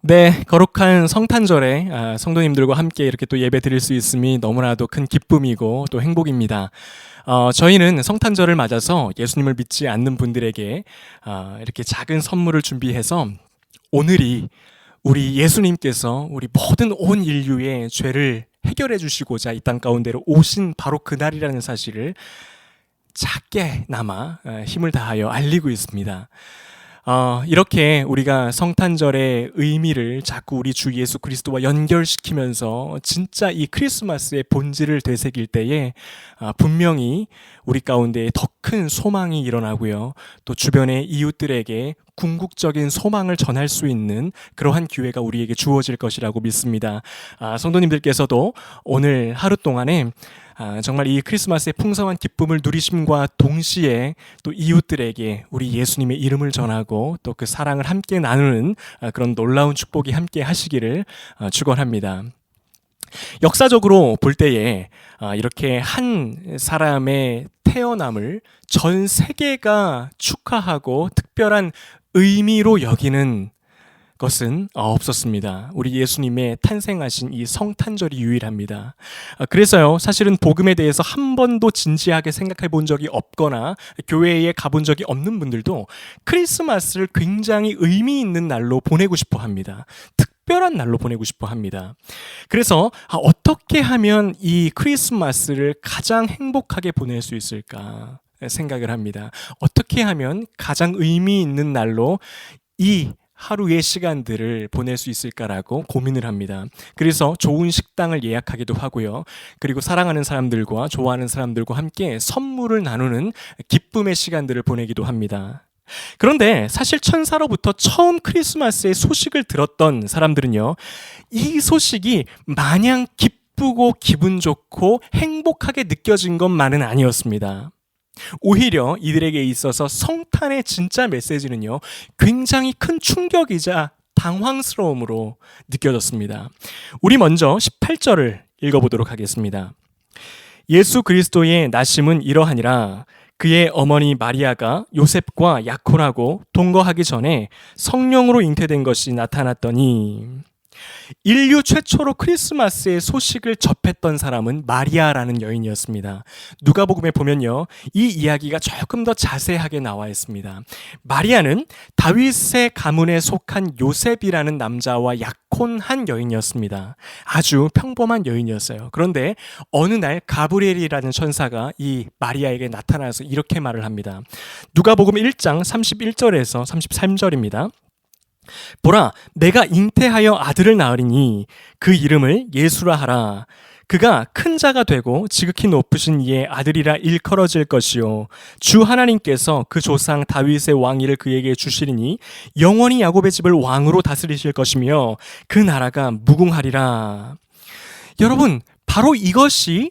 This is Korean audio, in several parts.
네, 거룩한 성탄절에 성도님들과 함께 이렇게 또 예배 드릴 수 있음이 너무나도 큰 기쁨이고 또 행복입니다. 저희는 성탄절을 맞아서 예수님을 믿지 않는 분들에게 이렇게 작은 선물을 준비해서 오늘이 우리 예수님께서 우리 모든 온 인류의 죄를 해결해 주시고자 이 땅 가운데로 오신 바로 그날이라는 사실을 작게나마 힘을 다하여 알리고 있습니다. 이렇게 우리가 성탄절의 의미를 자꾸 우리 주 예수 그리스도와 연결시키면서 진짜 이 크리스마스의 본질을 되새길 때에 분명히 우리 가운데 더 큰 소망이 일어나고요. 또 주변의 이웃들에게 궁극적인 소망을 전할 수 있는 그러한 기회가 우리에게 주어질 것이라고 믿습니다. 성도님들께서도 오늘 하루 동안에 정말 이 크리스마스의 풍성한 기쁨을 누리심과 동시에 또 이웃들에게 우리 예수님의 이름을 전하고 또 그 사랑을 함께 나누는 그런 놀라운 축복이 함께 하시기를 축원합니다. 역사적으로 볼 때에 이렇게 한 사람의 태어남을 전 세계가 축하하고 특별한 의미로 여기는 것은 없었습니다. 우리 예수님의 탄생하신 이 성탄절이 유일합니다. 그래서요, 사실은 복음에 대해서 한 번도 진지하게 생각해 본 적이 없거나 교회에 가본 적이 없는 분들도 크리스마스를 굉장히 의미 있는 날로 보내고 싶어 합니다. 특별한 날로 보내고 싶어 합니다. 그래서 어떻게 하면 이 크리스마스를 가장 행복하게 보낼 수 있을까 생각을 합니다. 어떻게 하면 가장 의미 있는 날로 이 하루의 시간들을 보낼 수 있을까라고 고민을 합니다. 그래서 좋은 식당을 예약하기도 하고요. 그리고 사랑하는 사람들과 좋아하는 사람들과 함께 선물을 나누는 기쁨의 시간들을 보내기도 합니다. 그런데 사실 천사로부터 처음 크리스마스의 소식을 들었던 사람들은요, 이 소식이 마냥 기쁘고 기분 좋고 행복하게 느껴진 것만은 아니었습니다. 오히려 이들에게 있어서 성탄의 진짜 메시지는요, 굉장히 큰 충격이자 당황스러움으로 느껴졌습니다. 우리 먼저 18절을 읽어보도록 하겠습니다. 예수 그리스도의 나심은 이러하니라. 그의 어머니 마리아가 요셉과 약혼하고 동거하기 전에 성령으로 잉태된 것이 나타났더니, 인류 최초로 크리스마스의 소식을 접했던 사람은 마리아라는 여인이었습니다. 누가복음에 보면요, 이 이야기가 조금 더 자세하게 나와 있습니다. 마리아는 다윗의 가문에 속한 요셉이라는 남자와 약혼한 여인이었습니다. 아주 평범한 여인이었어요. 그런데 어느 날 가브리엘이라는 천사가 이 마리아에게 나타나서 이렇게 말을 합니다. 누가복음 1장 31절에서 33절입니다. 보라, 내가 잉태하여 아들을 낳으리니 그 이름을 예수라 하라. 그가 큰 자가 되고 지극히 높으신 이의 아들이라 일컬어질 것이요, 주 하나님께서 그 조상 다윗의 왕위를 그에게 주시리니 영원히 야곱의 집을 왕으로 다스리실 것이며 그 나라가 무궁하리라. 여러분, 바로 이것이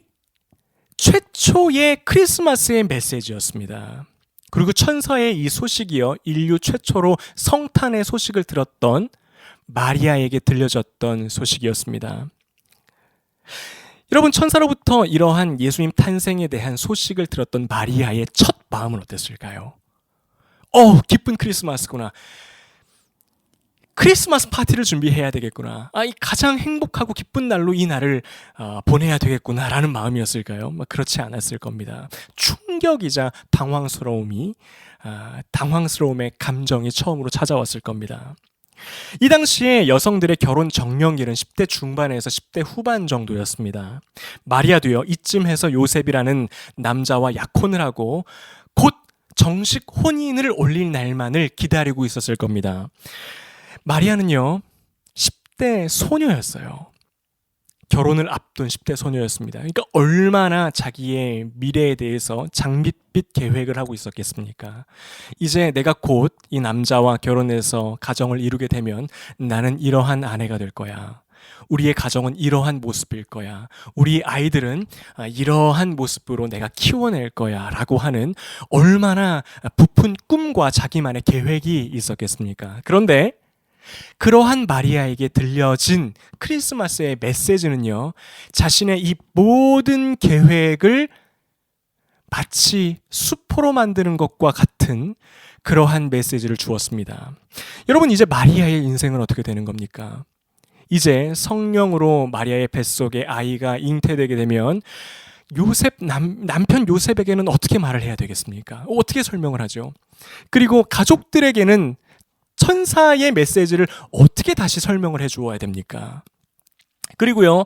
최초의 크리스마스의 메시지였습니다. 그리고 천사의 이 소식이요, 인류 최초로 성탄의 소식을 들었던 마리아에게 들려졌던 소식이었습니다. 여러분, 천사로부터 이러한 예수님 탄생에 대한 소식을 들었던 마리아의 첫 마음은 어땠을까요? 기쁜 크리스마스구나. 크리스마스 파티를 준비해야 되겠구나. 이 가장 행복하고 기쁜 날로 이 날을 보내야 되겠구나라는 마음이었을까요? 그렇지 않았을 겁니다. 충격이자 당황스러움의 감정이 처음으로 찾아왔을 겁니다. 이 당시에 여성들의 결혼 적령일은 10대 중반에서 10대 후반 정도였습니다. 마리아도요, 이쯤해서 요셉이라는 남자와 약혼을 하고 곧 정식 혼인을 올릴 날만을 기다리고 있었을 겁니다. 마리아는요, 10대 소녀였어요. 결혼을 앞둔 10대 소녀였습니다. 그러니까 얼마나 자기의 미래에 대해서 장밋빛 계획을 하고 있었겠습니까? 이제 내가 곧 이 남자와 결혼해서 가정을 이루게 되면 나는 이러한 아내가 될 거야. 우리의 가정은 이러한 모습일 거야. 우리 아이들은 이러한 모습으로 내가 키워낼 거야 라고 하는 얼마나 부푼 꿈과 자기만의 계획이 있었겠습니까? 그런데 그러한 마리아에게 들려진 크리스마스의 메시지는요, 자신의 이 모든 계획을 마치 수포로 만드는 것과 같은 그러한 메시지를 주었습니다. 여러분, 이제 마리아의 인생은 어떻게 되는 겁니까? 이제 성령으로 마리아의 뱃속에 아이가 잉태되게 되면 남편 요셉에게는 어떻게 말을 해야 되겠습니까? 어떻게 설명을 하죠? 그리고 가족들에게는 천사의 메시지를 어떻게 다시 설명을 해 주어야 됩니까? 그리고요,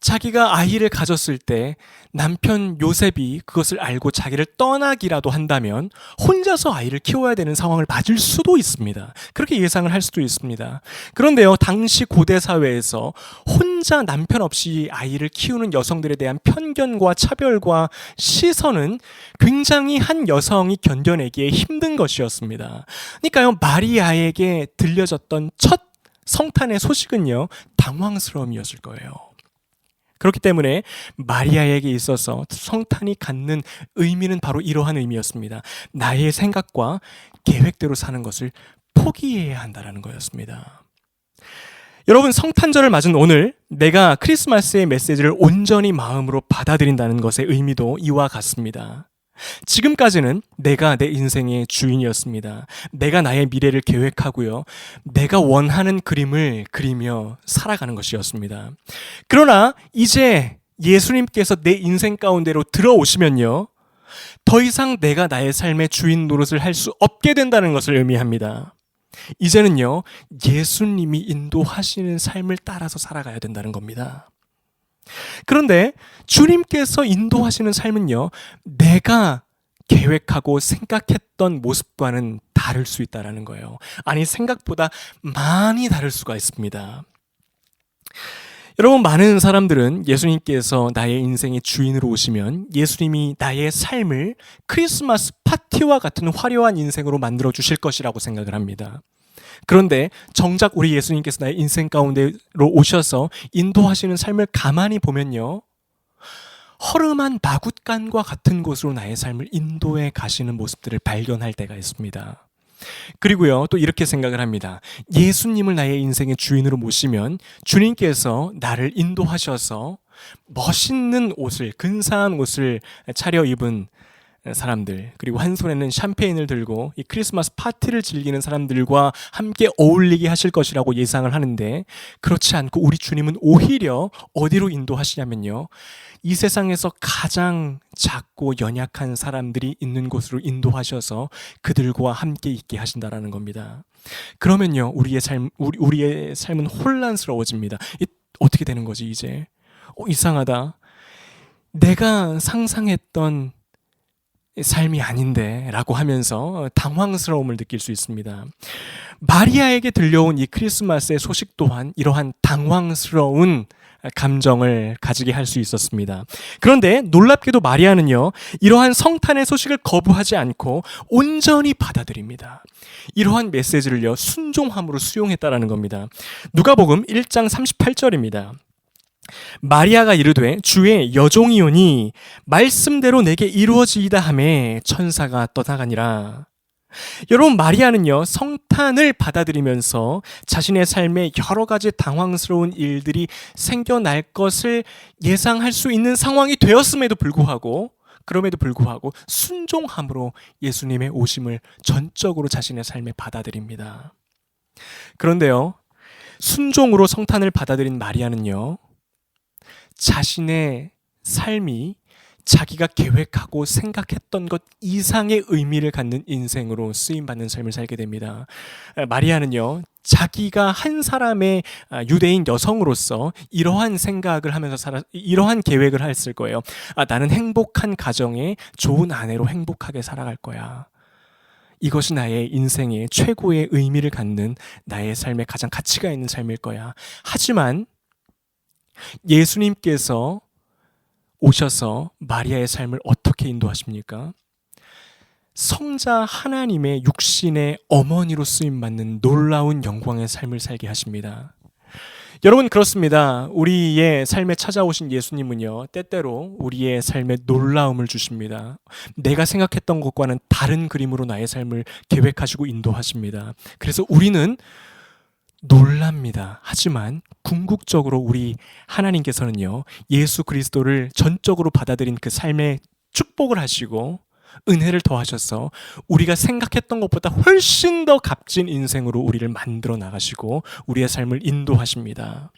자기가 아이를 가졌을 때 남편 요셉이 그것을 알고 자기를 떠나기라도 한다면 혼자서 아이를 키워야 되는 상황을 맞을 수도 있습니다. 그렇게 예상을 할 수도 있습니다. 그런데요, 당시 고대 사회에서 혼자 남편 없이 아이를 키우는 여성들에 대한 편견과 차별과 시선은 굉장히 한 여성이 견뎌내기에 힘든 것이었습니다. 그러니까요, 마리아에게 들려졌던 첫 성탄의 소식은요, 당황스러움이었을 거예요. 그렇기 때문에 마리아에게 있어서 성탄이 갖는 의미는 바로 이러한 의미였습니다. 나의 생각과 계획대로 사는 것을 포기해야 한다는 거였습니다. 여러분, 성탄절을 맞은 오늘 내가 크리스마스의 메시지를 온전히 마음으로 받아들인다는 것의 의미도 이와 같습니다. 지금까지는 내가 내 인생의 주인이었습니다. 내가 나의 미래를 계획하고요, 내가 원하는 그림을 그리며 살아가는 것이었습니다. 그러나 이제 예수님께서 내 인생 가운데로 들어오시면요, 더 이상 내가 나의 삶의 주인 노릇을 할 수 없게 된다는 것을 의미합니다. 이제는요, 예수님이 인도하시는 삶을 따라서 살아가야 된다는 겁니다. 그런데 주님께서 인도하시는 삶은요, 내가 계획하고 생각했던 모습과는 다를 수 있다는 거예요. 아니, 생각보다 많이 다를 수가 있습니다. 여러분, 많은 사람들은 예수님께서 나의 인생의 주인으로 오시면 예수님이 나의 삶을 크리스마스 파티와 같은 화려한 인생으로 만들어 주실 것이라고 생각을 합니다. 그런데 정작 우리 예수님께서 나의 인생 가운데로 오셔서 인도하시는 삶을 가만히 보면요, 허름한 마굿간과 같은 곳으로 나의 삶을 인도해 가시는 모습들을 발견할 때가 있습니다. 그리고요, 또 이렇게 생각을 합니다. 예수님을 나의 인생의 주인으로 모시면 주님께서 나를 인도하셔서 멋있는 옷을, 근사한 옷을 차려입은 사람들, 그리고 한 손에는 샴페인을 들고 이 크리스마스 파티를 즐기는 사람들과 함께 어울리게 하실 것이라고 예상을 하는데, 그렇지 않고 우리 주님은 오히려 어디로 인도하시냐면요, 이 세상에서 가장 작고 연약한 사람들이 있는 곳으로 인도하셔서 그들과 함께 있게 하신다라는 겁니다. 그러면요, 우리의 삶은 혼란스러워집니다. 어떻게 되는 거지 이제? 이상하다. 내가 상상했던 삶이 아닌데 라고 하면서 당황스러움을 느낄 수 있습니다. 마리아에게 들려온 이 크리스마스의 소식 또한 이러한 당황스러운 감정을 가지게 할 수 있었습니다. 그런데 놀랍게도 마리아는요, 이러한 성탄의 소식을 거부하지 않고 온전히 받아들입니다. 이러한 메시지를요, 순종함으로 수용했다라는 겁니다. 누가복음 1장 38절입니다. 마리아가 이르되 주의 여종이오니 말씀대로 내게 이루어지이다 하매 천사가 떠나가니라. 여러분, 마리아는요, 성탄을 받아들이면서 자신의 삶에 여러 가지 당황스러운 일들이 생겨날 것을 예상할 수 있는 상황이 되었음에도 불구하고, 그럼에도 불구하고 순종함으로 예수님의 오심을 전적으로 자신의 삶에 받아들입니다. 그런데요, 순종으로 성탄을 받아들인 마리아는요, 자신의 삶이 자기가 계획하고 생각했던 것 이상의 의미를 갖는 인생으로 쓰임받는 삶을 살게 됩니다. 마리아는요, 자기가 한 사람의 유대인 여성으로서 이러한 생각을 하면서 이러한 계획을 했을 거예요. 나는 행복한 가정에 좋은 아내로 행복하게 살아갈 거야. 이것이 나의 인생의 최고의 의미를 갖는 나의 삶에 가장 가치가 있는 삶일 거야. 하지만 예수님께서 오셔서 마리아의 삶을 어떻게 인도하십니까? 성자 하나님의 육신의 어머니로 쓰임받는 놀라운 영광의 삶을 살게 하십니다. 여러분, 그렇습니다. 우리의 삶에 찾아오신 예수님은요, 때때로 우리의 삶에 놀라움을 주십니다. 내가 생각했던 것과는 다른 그림으로 나의 삶을 계획하시고 인도하십니다. 그래서 우리는 놀랍니다. 하지만 궁극적으로 우리 하나님께서는요, 예수 그리스도를 전적으로 받아들인 그 삶의 축복을 하시고 은혜를 더하셔서 우리가 생각했던 것보다 훨씬 더 값진 인생으로 우리를 만들어 나가시고 우리의 삶을 인도하십니다.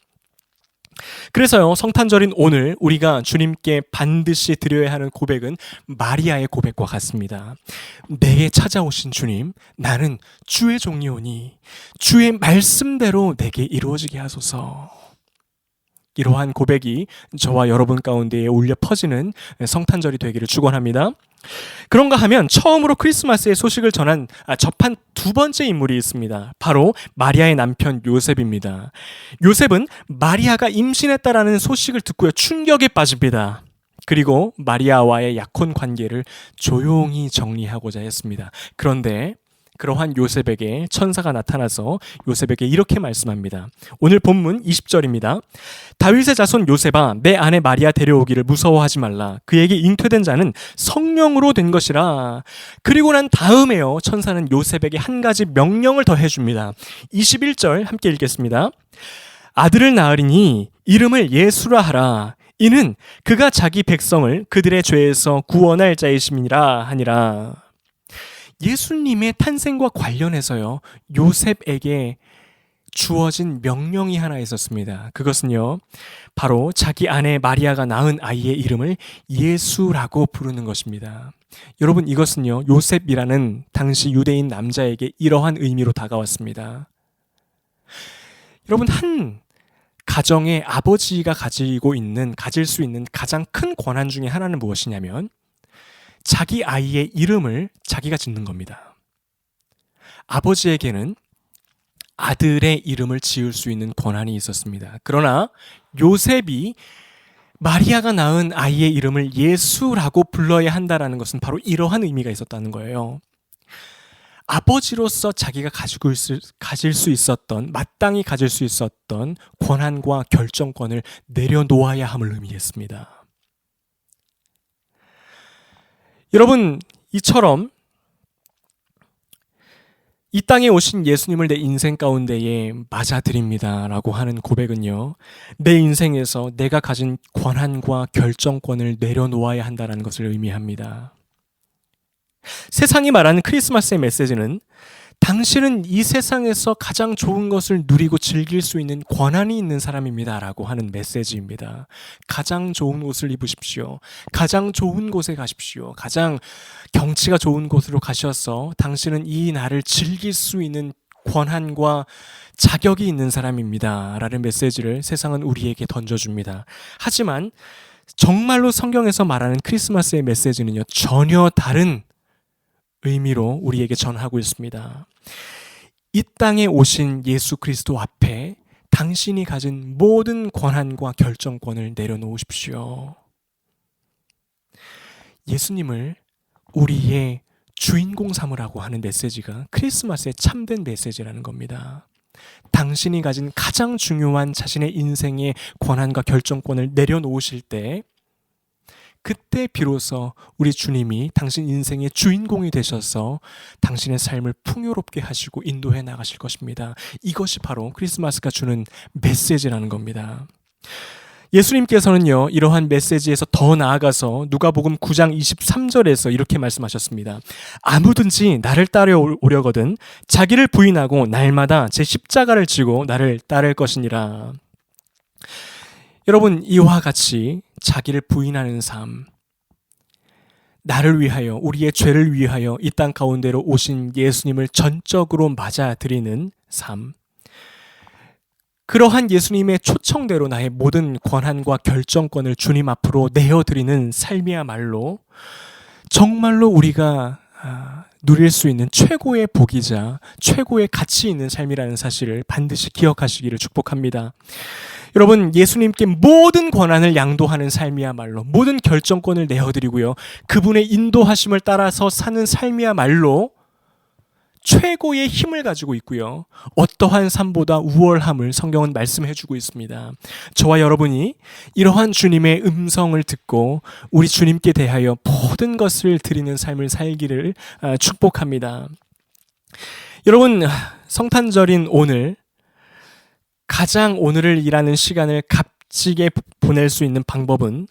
그래서요, 성탄절인 오늘 우리가 주님께 반드시 드려야 하는 고백은 마리아의 고백과 같습니다. 내게 찾아오신 주님, 나는 주의 종이오니 주의 말씀대로 내게 이루어지게 하소서. 이러한 고백이 저와 여러분 가운데에 울려 퍼지는 성탄절이 되기를 축원합니다. 그런가 하면 처음으로 크리스마스의 소식을 접한 두 번째 인물이 있습니다. 바로 마리아의 남편 요셉입니다. 요셉은 마리아가 임신했다라는 소식을 듣고요, 충격에 빠집니다. 그리고 마리아와의 약혼 관계를 조용히 정리하고자 했습니다. 그런데 그러한 요셉에게 천사가 나타나서 요셉에게 이렇게 말씀합니다. 오늘 본문 20절입니다. 다윗의 자손 요셉아, 내 아내 마리아 데려오기를 무서워하지 말라. 그에게 잉태된 자는 성령으로 된 것이라. 그리고 난 다음에요, 천사는 요셉에게 한 가지 명령을 더 해줍니다. 21절 함께 읽겠습니다. 아들을 낳으리니 이름을 예수라 하라. 이는 그가 자기 백성을 그들의 죄에서 구원할 자이심이라 하니라. 예수님의 탄생과 관련해서요, 요셉에게 주어진 명령이 하나 있었습니다. 그것은요, 바로 자기 아내 마리아가 낳은 아이의 이름을 예수라고 부르는 것입니다. 여러분, 이것은요, 요셉이라는 당시 유대인 남자에게 이러한 의미로 다가왔습니다. 여러분, 한 가정의 아버지가 가질 수 있는 가장 큰 권한 중에 하나는 무엇이냐면 자기 아이의 이름을 자기가 짓는 겁니다. 아버지에게는 아들의 이름을 지을 수 있는 권한이 있었습니다. 그러나 요셉이 마리아가 낳은 아이의 이름을 예수라고 불러야 한다는 것은 바로 이러한 의미가 있었다는 거예요. 아버지로서 자기가 가질 수 있었던, 마땅히 가질 수 있었던 권한과 결정권을 내려놓아야 함을 의미했습니다. 여러분, 이처럼 이 땅에 오신 예수님을 내 인생 가운데에 맞아들입니다 라고 하는 고백은요, 내 인생에서 내가 가진 권한과 결정권을 내려놓아야 한다는 것을 의미합니다. 세상이 말하는 크리스마스의 메시지는 당신은 이 세상에서 가장 좋은 것을 누리고 즐길 수 있는 권한이 있는 사람입니다 라고 하는 메시지입니다. 가장 좋은 옷을 입으십시오. 가장 좋은 곳에 가십시오. 가장 경치가 좋은 곳으로 가셔서 당신은 이 날을 즐길 수 있는 권한과 자격이 있는 사람입니다 라는 메시지를 세상은 우리에게 던져줍니다. 하지만 정말로 성경에서 말하는 크리스마스의 메시지는요, 전혀 다른 의미로 우리에게 전하고 있습니다. 이 땅에 오신 예수 그리스도 앞에 당신이 가진 모든 권한과 결정권을 내려놓으십시오. 예수님을 우리의 주인공 삼으라고 하는 메시지가 크리스마스의 참된 메시지라는 겁니다. 당신이 가진 가장 중요한 자신의 인생의 권한과 결정권을 내려놓으실 때, 그때 비로소 우리 주님이 당신 인생의 주인공이 되셔서 당신의 삶을 풍요롭게 하시고 인도해 나가실 것입니다. 이것이 바로 크리스마스가 주는 메시지라는 겁니다. 예수님께서는요, 이러한 메시지에서 더 나아가서 누가복음 9장 23절에서 이렇게 말씀하셨습니다. 아무든지 나를 따라오려거든 자기를 부인하고 날마다 제 십자가를 지고 나를 따를 것이니라. 여러분, 이와 같이 자기를 부인하는 삶, 나를 위하여, 우리의 죄를 위하여 이 땅 가운데로 오신 예수님을 전적으로 맞아들이는 삶, 그러한 예수님의 초청대로 나의 모든 권한과 결정권을 주님 앞으로 내어드리는 삶이야말로 정말로 우리가 누릴 수 있는 최고의 복이자 최고의 가치 있는 삶이라는 사실을 반드시 기억하시기를 축복합니다. 여러분, 예수님께 모든 권한을 양도하는 삶이야말로, 모든 결정권을 내어드리고요, 그분의 인도하심을 따라서 사는 삶이야말로 최고의 힘을 가지고 있고요, 어떠한 삶보다 우월함을 성경은 말씀해주고 있습니다. 저와 여러분이 이러한 주님의 음성을 듣고 우리 주님께 대하여 모든 것을 드리는 삶을 살기를 축복합니다. 여러분, 성탄절인 오늘, 가장 오늘을 일하는 시간을 값지게 보낼 수 있는 방법은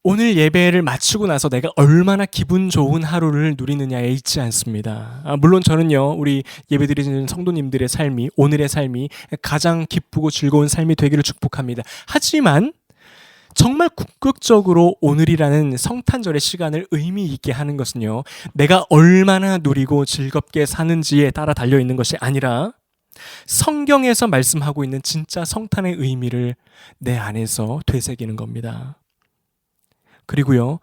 오늘 예배를 마치고 나서 내가 얼마나 기분 좋은 하루를 누리느냐에 있지 않습니다. 물론 저는요, 우리 예배드리는 성도님들의 삶이, 오늘의 삶이 가장 기쁘고 즐거운 삶이 되기를 축복합니다. 하지만 정말 궁극적으로 오늘이라는 성탄절의 시간을 의미 있게 하는 것은요, 내가 얼마나 누리고 즐겁게 사는지에 따라 달려 있는 것이 아니라 성경에서 말씀하고 있는 진짜 성탄의 의미를 내 안에서 되새기는 겁니다. 그리고요,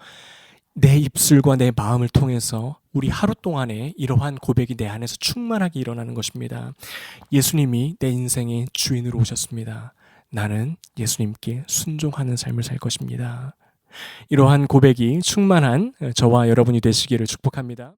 내 입술과 내 마음을 통해서 우리 하루 동안에 이러한 고백이 내 안에서 충만하게 일어나는 것입니다. 예수님이 내 인생의 주인으로 오셨습니다. 나는 예수님께 순종하는 삶을 살 것입니다. 이러한 고백이 충만한 저와 여러분이 되시기를 축복합니다.